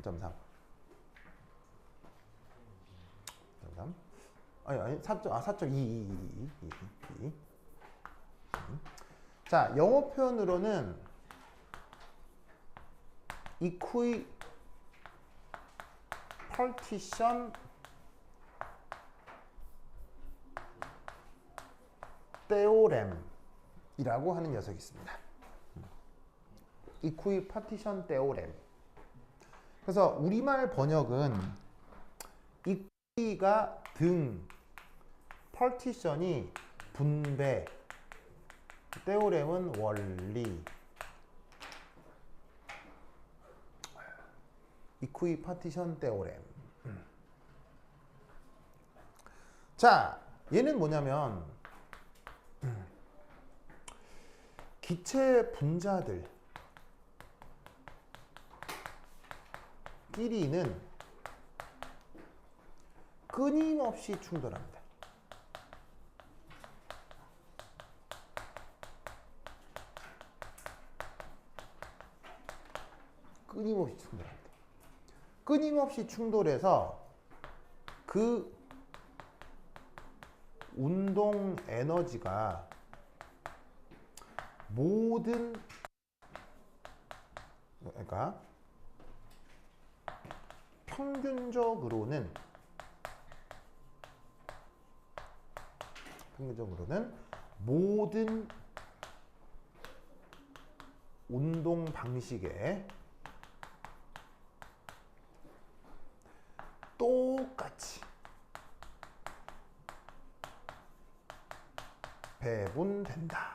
4.3 아니 4.2 자, 영어 표현으로는 이퀴 partition theorem이라고 하는 녀석이 있습니다. 이퀴 partition theorem. 그래서 우리말 번역은 이퀴가 등, partition이 분배, theorem은 원리. 이퀴파티션 테오렘. 자, 얘는 뭐냐면 기체 분자들 끼리는 끊임없이 충돌합니다. 끊임없이 충돌합니다. 끊임없이 충돌해서 그 운동 에너지가 모든, 그러니까 평균적으로는 모든 운동 방식에 똑같이 배분된다.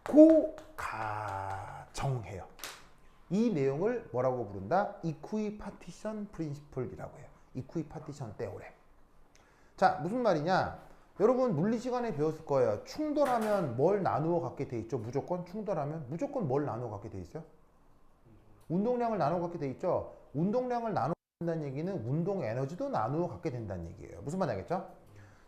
고 가정해요. 이 내용을 뭐라고 부른다? 이퀴파티션 프린시플이라고 해요. 이퀴파티션 테오렘. 자, 무슨 말이냐? 여러분 물리 시간에 배웠을 거예요. 충돌하면 뭘 나누어 갖게 돼 있죠? 무조건 충돌하면 무조건 뭘 나누어 갖게 돼 있어요? 운동량을 나누어 갖게 돼 있죠. 운동량을 나누어 갖는다는 얘기는 운동 에너지도 나누어 갖게 된다는 얘기예요. 무슨 말인지 알겠죠?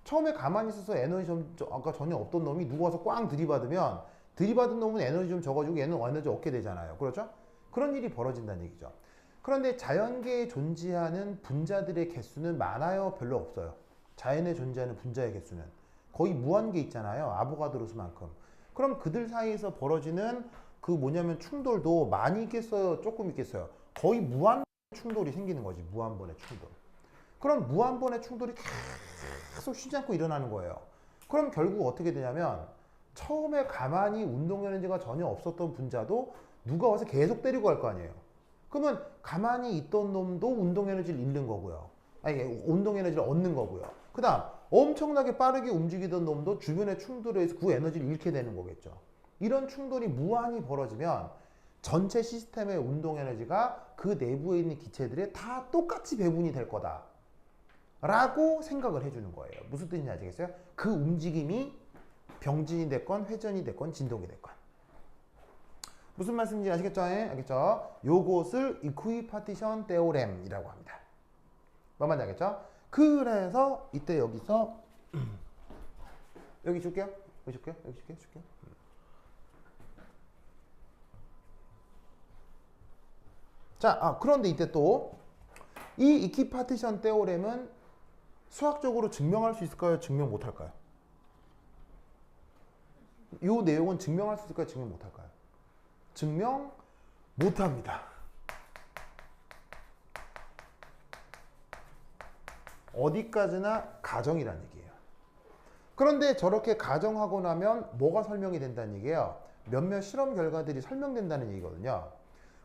처음에 가만히 있어서 에너지 아까 전혀 없던 놈이 누구 와서 꽝 들이받으면 들이받은 놈은 에너지 좀 적어지고 얘는 에너지 얻게 되잖아요. 그렇죠? 그런 일이 벌어진다는 얘기죠. 그런데 자연계에 존재하는 분자들의 개수는 많아요? 별로 없어요? 자연에 존재하는 분자의 개수는 거의 무한계 있잖아요. 아보가드로 수만큼. 그럼 그들 사이에서 벌어지는 그 뭐냐면 충돌도 많이 있겠어요? 조금 있겠어요? 거의 무한 충돌이 생기는 거지. 무한번의 충돌. 그럼 무한번의 충돌이 계속 쉬지 않고 일어나는 거예요. 그럼 결국 어떻게 되냐면 처음에 가만히 운동 에너지가 전혀 없었던 분자도 누가 와서 계속 때리고 갈 거 아니에요. 그러면 가만히 있던 놈도 운동 에너지를 잃는 거고요. 아니, 운동 에너지를 얻는 거고요. 그 다음 엄청나게 빠르게 움직이던 놈도 주변의 충돌에 의해서 그 에너지를 잃게 되는 거겠죠. 이런 충돌이 무한히 벌어지면 전체 시스템의 운동 에너지가 그 내부에 있는 기체들에 다 똑같이 배분이 될 거다 라고 생각을 해주는 거예요. 무슨 뜻인지 아시겠어요? 그 움직임이 병진이 됐건 회전이 됐건 진동이 됐건. 무슨 말씀인지 아시겠죠? 알겠죠? 요것을 이퀴파티션 테오렘이라고 합니다. 뭔 말인지 알겠죠? 그래서 이때 여기서 여기 줄게요. 여기 줄게요. 여기 줄게요. 자, 그런데 이때 또 이 이퀴파티션 테오렘은 수학적으로 증명할 수 있을까요? 증명 못할까요? 이 내용은 증명할 수 있을까요? 증명 못할까요? 증명 못합니다. 어디까지나 가정이란 얘기예요. 그런데 저렇게 가정하고 나면 뭐가 설명이 된다는 얘기예요? 몇몇 실험 결과들이 설명된다는 얘기거든요.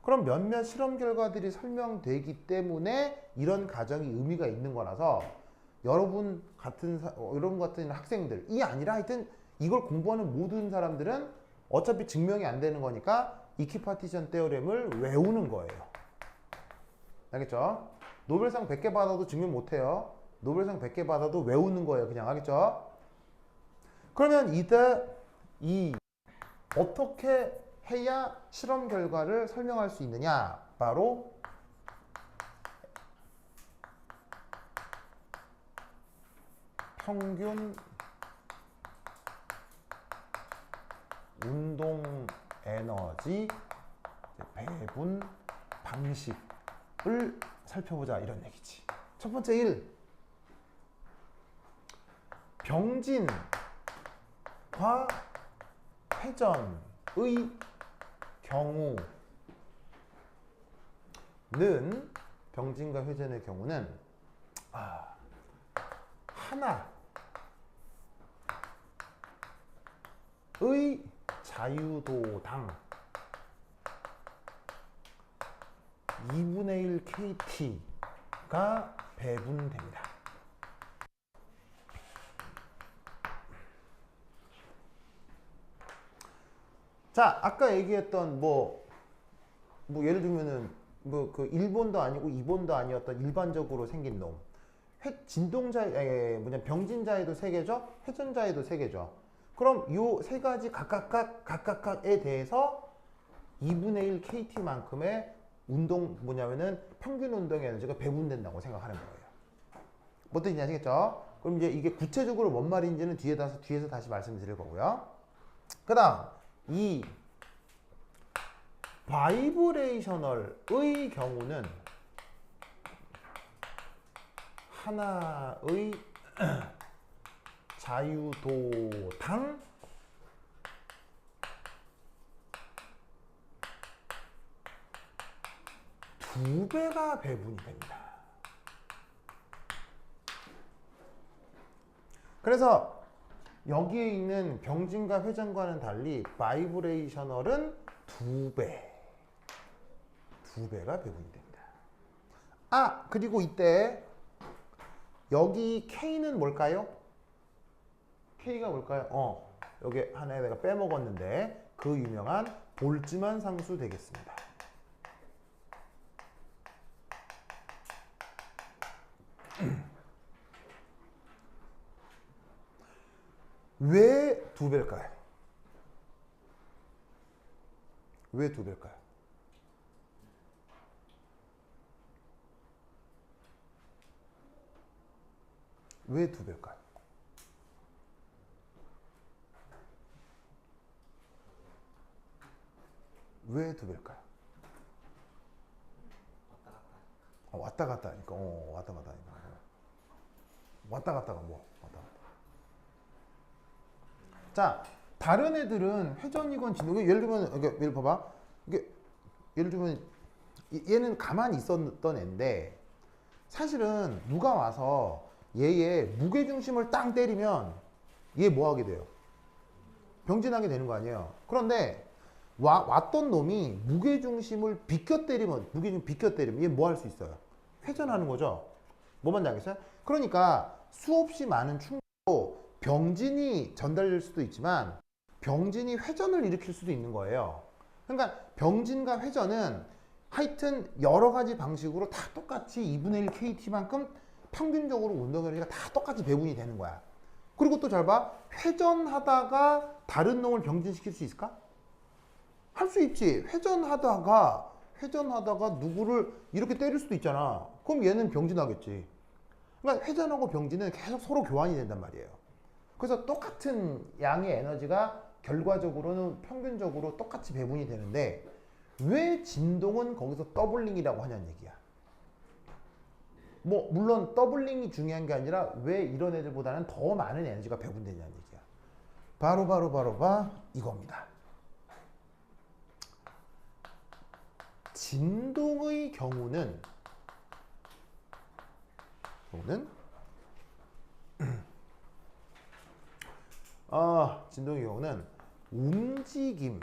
그럼 몇몇 실험 결과들이 설명되기 때문에 이런 가정이 의미가 있는 거라서 여러분 같은 학생들이 아니라 하여튼 이걸 공부하는 모든 사람들은 어차피 증명이 안 되는 거니까 이퀴파티션 테오렘을 외우는 거예요. 알겠죠? 노벨상 100개 받아도 증명 못 해요. 노벨상 100개 받아도 외우는 거예요. 그냥. 알겠죠? 그러면 이 어떻게 해야 실험 결과를 설명할 수 있느냐? 바로 평균 운동 에너지 배분 방식을 살펴보자 이런 얘기지. 첫 번째 1. 병진과 회전의 경우는 병진과 회전의 경우는 하나의 자유도당 2분의 1 kT가 배분됩니다. 자, 아까 얘기했던 뭐 예를 들면은 뭐 그 1번도 아니고 2번도 아니었던 일반적으로 생긴 놈. 병진자에도 세 개죠. 회전자에도 세 개죠. 그럼 요 세 가지 각각에 대해서 2분의 1 kt만큼의 뭐냐면은 평균 운동 에너지가 배분된다고 생각하는 거예요. 뭐 뜻인지 아시겠죠? 그럼 이제 이게 구체적으로 뭔 말인지는 뒤에서 다시 말씀드릴 거고요. 그 다음 이 바이브레이셔널의 경우는 하나의 자유도당 두 배가 배분이 됩니다. 그래서 여기에 있는 병진과 회전과는 달리 바이브레이셔널은 두 배가 배분이 됩니다. 아, 그리고 이때 여기 K는 뭘까요? K가 뭘까요? 여기 하나에 내가 빼먹었는데 그 유명한 볼츠만 상수 되겠습니다. 왜 두 배일까요? 왜 두 배일까요? 왜 두 배일까요? 왜 두 배일까요? 왔다 갔다 하니까. 왔다 갔다 하니까. 왔다 갔다가 뭐? 왔다 갔다. 자, 다른 애들은 회전이건 진동이 예를 들면 예를 봐봐. 이게 예를 들면 얘는 가만히 있었던 애인데 사실은 누가 와서 얘의 무게 중심을 땅 때리면 얘 뭐 하게 돼요? 병진하게 되는 거 아니에요. 그런데 왔던 놈이 무게 중심을 비껴 때리면 얘 뭐 할 수 있어요? 회전하는 거죠. 뭐 말인지 알겠어요? 그러니까 수없이 많은 충격으로 병진이 전달될 수도 있지만 병진이 회전을 일으킬 수도 있는 거예요. 그러니까 병진과 회전은 하여튼 여러 가지 방식으로 다 똑같이 2분의 1 kt만큼 평균적으로 운동에너지가 다 똑같이 배분이 되는 거야. 그리고 또 잘 봐. 회전하다가 다른 놈을 병진시킬 수 있을까? 할 수 있지. 회전하다가 누구를 이렇게 때릴 수도 있잖아. 그럼 얘는 병진하겠지. 그러니까 회전하고 병진은 계속 서로 교환이 된단 말이에요. 그래서 똑같은 양의 에너지가 결과적으로는 평균적으로 똑같이 배분이 되는데 왜 진동은 거기서 더블링이라고 하냐는 얘기야. 뭐 물론 더블링이 중요한 게 아니라 왜 이런 애들보다는 더 많은 에너지가 배분되냐는 얘기야. 바로 이겁니다. 진동의 경우는 진동의 경우는 움직임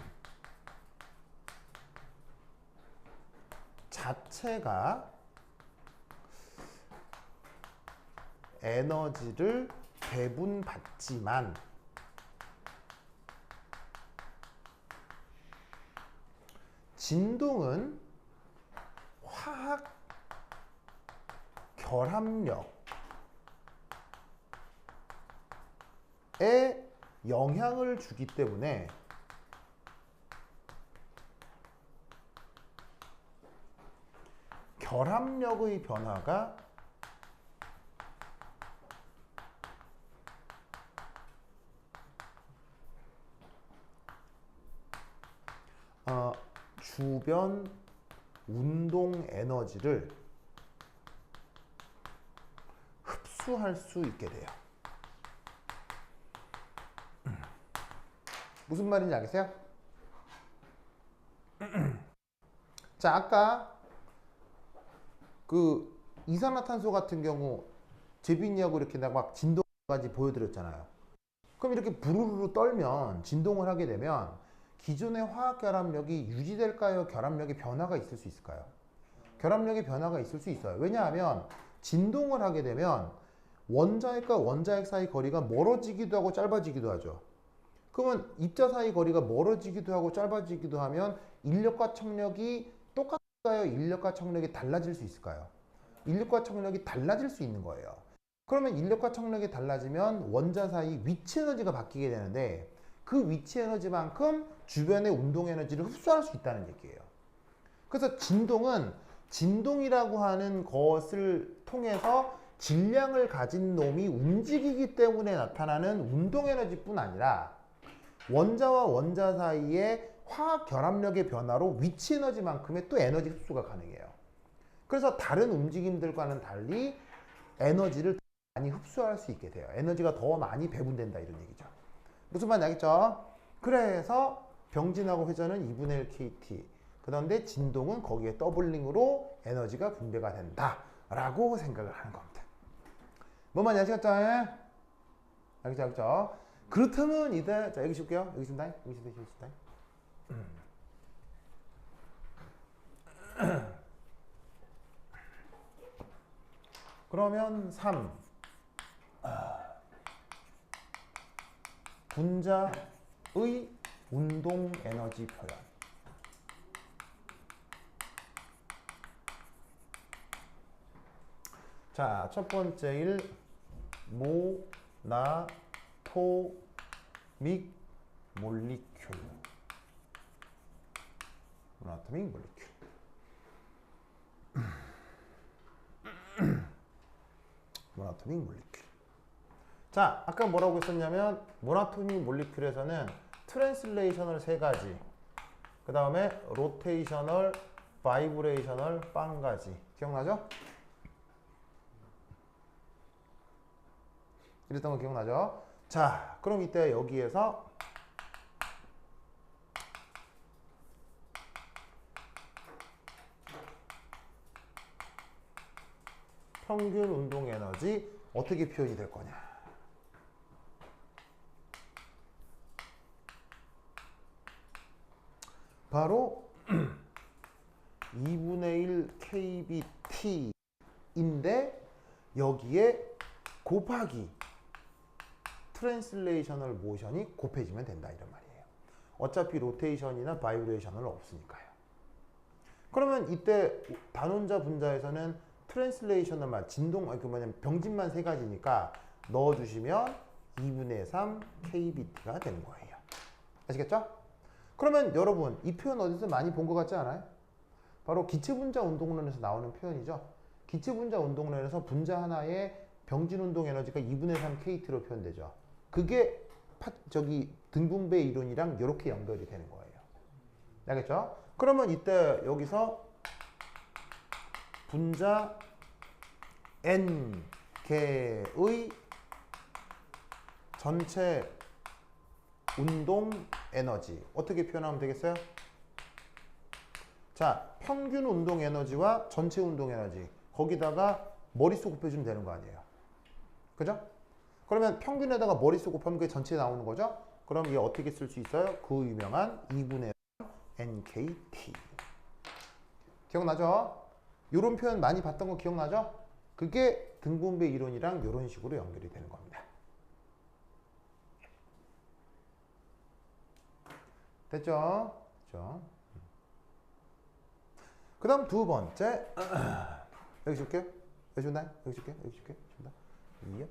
자체가 에너지를 배분받지만 진동은 화학 결합력에 영향을 주기 때문에 결합력의 변화가 주변 운동 에너지를 흡수할 수 있게 돼요. 무슨 말인지 알겠어요? 자, 아까 그 이산화탄소 같은 경우 재빈이하고 이렇게 막 진동까지 보여드렸잖아요. 그럼 이렇게 부르르 떨면 진동을 하게 되면 기존의 화학 결합력이 유지될까요? 결합력의 변화가 있을 수 있을까요? 결합력의 변화가 있을 수 있어요. 왜냐하면 진동을 하게 되면 원자핵과 원자핵 사이 거리가 멀어지기도 하고 짧아지기도 하죠. 그러면 입자 사이 거리가 멀어지기도 하고 짧아지기도 하면 인력과 청력이 똑같은 인력과 청력이 달라질 수 있을까요? 인력과 청력이 달라질 수 있는 거예요. 그러면 인력과 청력이 달라지면 원자 사이 위치 에너지가 바뀌게 되는데 그 위치 에너지만큼 주변의 운동 에너지를 흡수할 수 있다는 얘기예요. 그래서 진동은 진동이라고 하는 것을 통해서 질량을 가진 놈이 움직이기 때문에 나타나는 운동 에너지뿐 아니라 원자와 원자 사이의 화학 결합력의 변화로 위치 에너지만큼의 또 에너지 흡수가 가능해요. 그래서 다른 움직임들과는 달리 에너지를 많이 흡수할 수 있게 돼요. 에너지가 더 많이 배분된다 이런 얘기죠. 무슨 말인지 알겠죠? 그래서 병진하고 회전은 2분의 1 kT. 그런데 진동은 거기에 더블링으로 에너지가 분배가 된다라고 생각을 하는 겁니다. 뭔 말인지 아시겠죠? 알겠죠? 그렇다면 이제 자 여기 줄게요. 여기 있습니다. 여기 있습니다. 그러면 3 분자의 운동 에너지 표현. 자, 첫 번째 일 모나토믹 몰리큘. 모나토믹 몰리큘. 모나토믹 몰리큘. 자, 아까 뭐라고 했었냐면 모나토믹 몰리큘에서는 트랜슬레이셔널 세 가지, 그 다음에 로테이셔널, 바이브레이셔널 빵 가지. 기억나죠? 이랬던 거 기억나죠? 자, 그럼 이때 여기에서 평균 운동 에너지 어떻게 표현이 될 거냐? 바로 2분의 1 kBt인데 여기에 곱하기 트랜슬레이셔널 모션이 곱해지면 된다 이런 말이에요. 어차피 로테이션이나 바이브레이션은 없으니까요. 그러면 이때 단원자 분자에서는 트랜슬레이셔널만 진동 그 뭐냐면 병진만 세 가지니까 넣어주시면 2분의 3 kBt가 되는 거예요. 아시겠죠? 그러면 여러분 이 표현 어디서 많이 본 것 같지 않아요? 바로 기체분자 운동론에서 나오는 표현이죠. 기체분자 운동론에서 분자 하나의 병진 운동 에너지가 2분의 3 kT로 표현되죠. 그게 등분배 이론이랑 이렇게 연결이 되는 거예요. 알겠죠? 그러면 이때 여기서 분자 N 개의 전체 운동 에너지 어떻게 표현하면 되겠어요? 자, 평균 운동 에너지와 전체 운동 에너지 거기다가 머릿수 곱해주면 되는 거 아니에요. 그죠? 그러면 평균에다가 머릿수 곱하면 그게 전체에 나오는 거죠? 그럼 얘 어떻게 쓸 수 있어요? 그 유명한 2분의 3 NKT. 기억나죠? 이런 표현 많이 봤던 거 기억나죠? 그게 등분배 이론이랑 이런 식으로 연결이 되는 겁니다. 됐죠? 그렇죠? 그 다음 두 번째 여기 줄게요. 여기 준다. 여기 줄게요. 여기 줄게요. 준다. 예.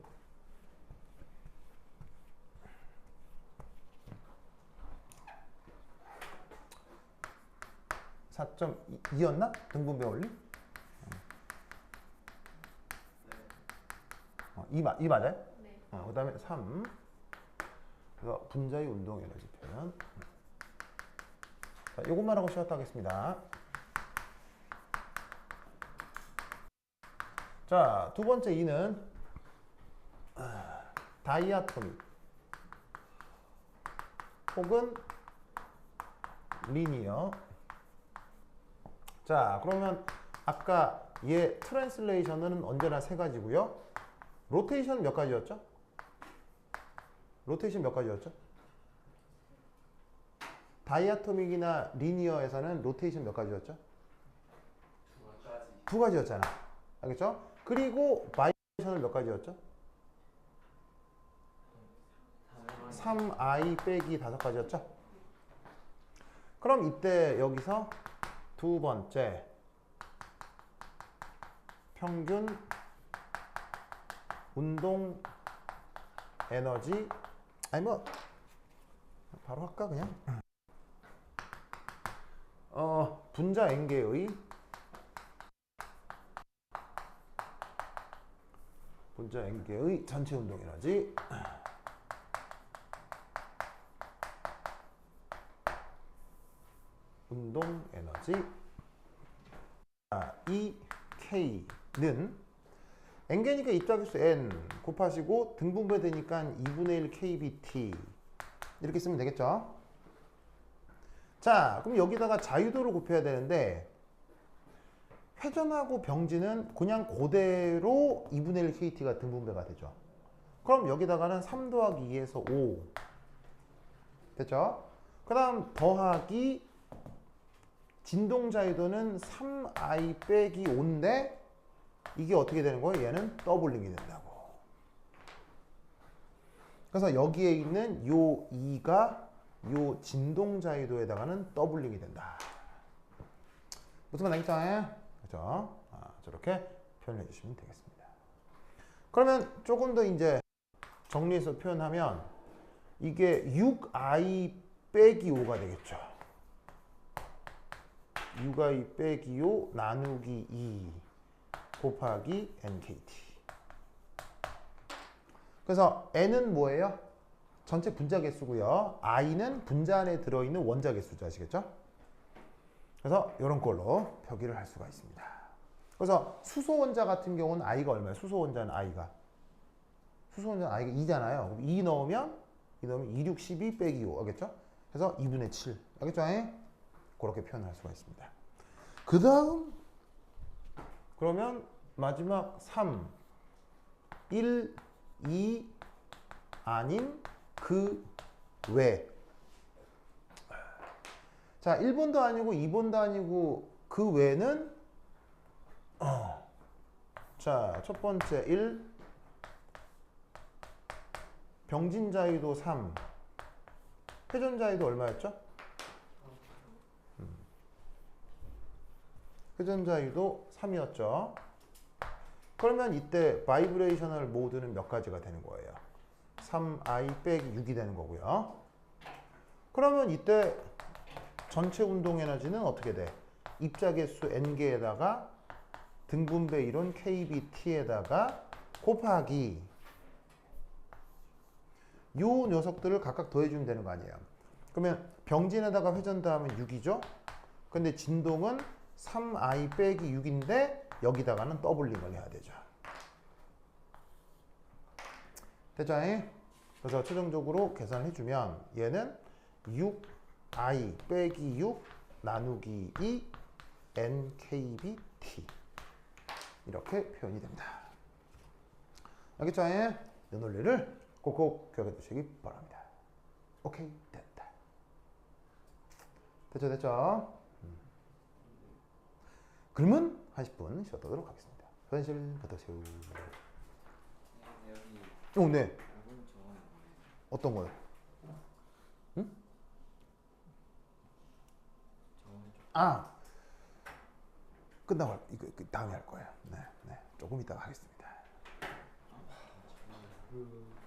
4.2였나? 등분배 원리? 2 맞아요? 네. 그 다음에 3. 그래서 분자의 운동 에너지 표현. 자, 요것만 하고 시작하겠습니다 하겠습니다. 자, 두 번째 2는 다이아토믹 혹은 리니어. 자, 그러면 아까 얘 트랜슬레이션은 언제나 세 가지고요. 로테이션 몇 가지였죠? 로테이션 몇 가지였죠? 다이아토믹이나 리니어에서는 로테이션 몇 가지였죠? 두 가지였잖아. 알겠죠? 그리고 바이브레이션은 몇 가지였죠? 3i 빼기 5가지였죠? 그럼 이때 여기서 두 번째 평균 운동 에너지 아니 뭐 바로 할까 그냥 분자 N개의 전체 운동 에너지 이 K는 N개니까 입자계수 N 곱하시고 등분배되니까 2분의 1 KBT 이렇게 쓰면 되겠죠. 자, 그럼 여기다가 자유도를 곱해야 되는데 회전하고 병진은 그냥 그대로 2분의 1 KT가 등분배가 되죠. 그럼 여기다가는 3 더하기 2에서 5 됐죠? 그 다음 더하기 진동 자유도는 3i 빼기 5인데 이게 어떻게 되는 거예요? 얘는 더블링이 된다고. 그래서 여기에 있는 요 2가 요 진동 자유도에다가는 더블링이 된다. 무슨 말 알겠죠? 그렇죠? 저렇게 표현해 주시면 되겠습니다. 그러면 조금 더 이제 정리해서 표현하면 이게 6i 빼기 5가 되겠죠. 6i 빼기 5 나누기 2 곱하기 NKT. 그래서 N은 뭐예요? 전체 분자 개수고요. I는 분자 안에 들어있는 원자 개수죠. 아시겠죠? 그래서 이런 걸로 표기를 할 수가 있습니다. 그래서 수소 원자 같은 경우는 I가 얼마예요? 수소 원자는 I가 2잖아요. 그럼 2 넣으면 2, 6, 12 빼기 5 알겠죠? 그래서 2분의 7 알겠죠? 그렇게 표현할 수가 있습니다. 그 다음 그러면 마지막 3 1 2 아닌 그 외. 자, 1번도 아니고 2번도 아니고 그 외는 자, 첫 번째 1 병진 자유도 3 회전 자유도 얼마였죠? 회전 자유도 3이었죠. 그러면 이때 바이브레이셔널 모드는 몇 가지가 되는 거예요? 3i 빼기 6이 되는 거고요. 그러면 이때 전체 운동 에너지는 어떻게 돼? 입자개수 n개에다가 등분배 이론 kbt에다가 곱하기 요 녀석들을 각각 더해주면 되는 거 아니에요. 그러면 병진에다가 회전 더하면 6이죠. 근데 진동은 3i 빼기 6인데 여기다가는 더블링을 해야 되죠. 됐죠? 그래서 최종적으로 계산을 해주면 얘는 6i 빼기 6 나누기 2 nkbt 이렇게 표현이 됩니다. 알겠죠? 이 논리를 꼭꼭 기억해 두시기 바랍니다. 오케이, 됐다. 됐죠? 그러면 한 10분 쉬었도록 하겠습니다. 현실 받으세요. 여기 네. 부분 적어놓은 어떤 거요? 응? 끝나고 이거 다음에 할 거예요. 네. 조금 이따가 하겠습니다. 그